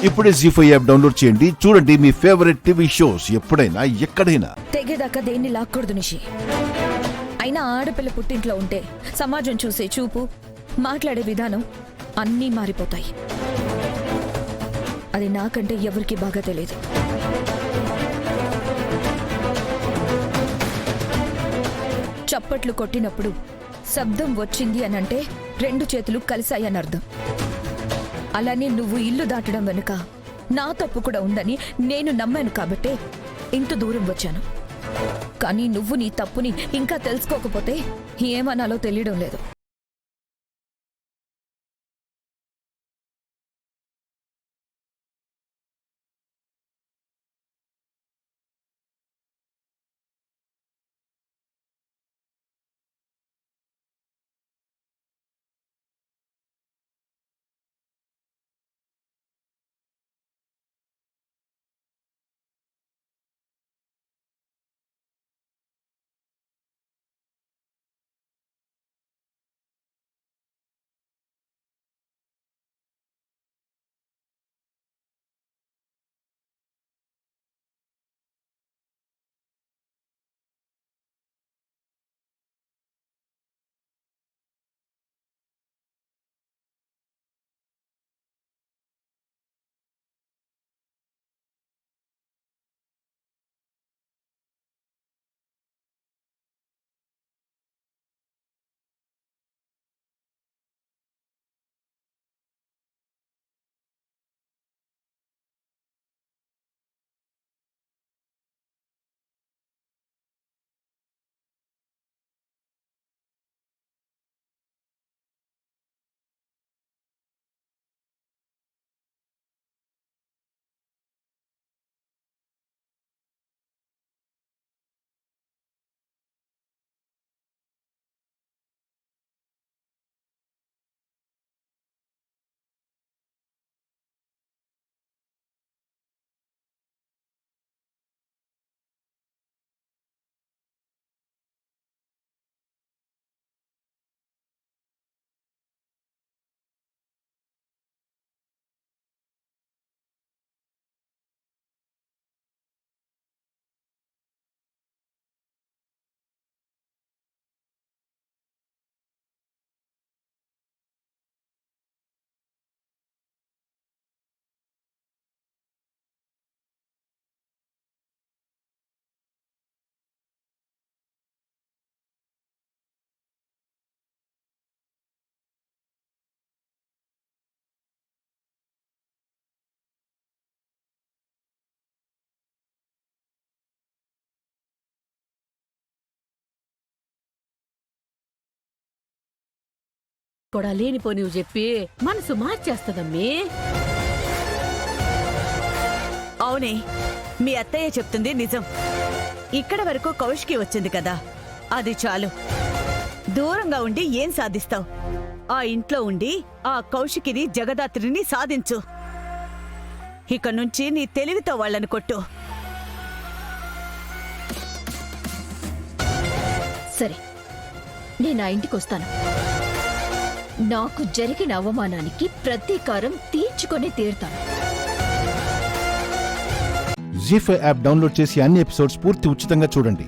ఇప్పుడే జీ5 app download చేయండి. చూడండి మీ ఫేవరెట్ టీవీ షోస్ ఎప్పుడైనా ఎక్కడైనా. తెగేదాకా దేన్ని లాక్కూడదు నిషి. అయినా ఆడపిల్ల పుట్టింట్లో ఉంటే సమాజం చూసే చూపు, మాట్లాడే విధానం అన్నీ మారిపోతాయి. అది నాకంటే ఎవరికి బాగా తెలియదు. చప్పట్లు కొట్టినప్పుడు శబ్దం వచ్చింది అనంటే 2 చేతులు కలిశాయని అర్థం. అలానే నువ్వు ఇల్లు దాటడం వెనుక నా తప్పు కూడా ఉందని నేను నమ్మాను కాబట్టే ఇంత దూరం వచ్చాను. కానీ నువ్వు నీ తప్పుని ఇంకా తెలుసుకోకపోతే ఏమనాలో తెలియడం లేదు. కూడా లేనిపోని నువ్వు చెప్పి మనసు మార్చేస్తదమ్మీ. అవునే, మీ అత్తయ్య చెప్తుంది నిజం. ఇక్కడ వరకు కౌశికి వచ్చింది కదా, అది చాలు. దూరంగా ఉండి ఏం సాధిస్తావు? ఆ ఇంట్లో ఉండి ఆ కౌశికిని, జగదాత్రిని సాధించు. ఇక నుంచి నీ తెలివితో వాళ్ళని కొట్టు. సరే, నేను ఆ ఇంటికొస్తాను. నాకు జరిగిన అవమానానికి ప్రతీకారం తీర్చుకొని తీరుతాను. జీ5 యాప్ డౌన్లోడ్ చేసి అన్ని ఎపిసోడ్స్ పూర్తి ఉచితంగా చూడండి.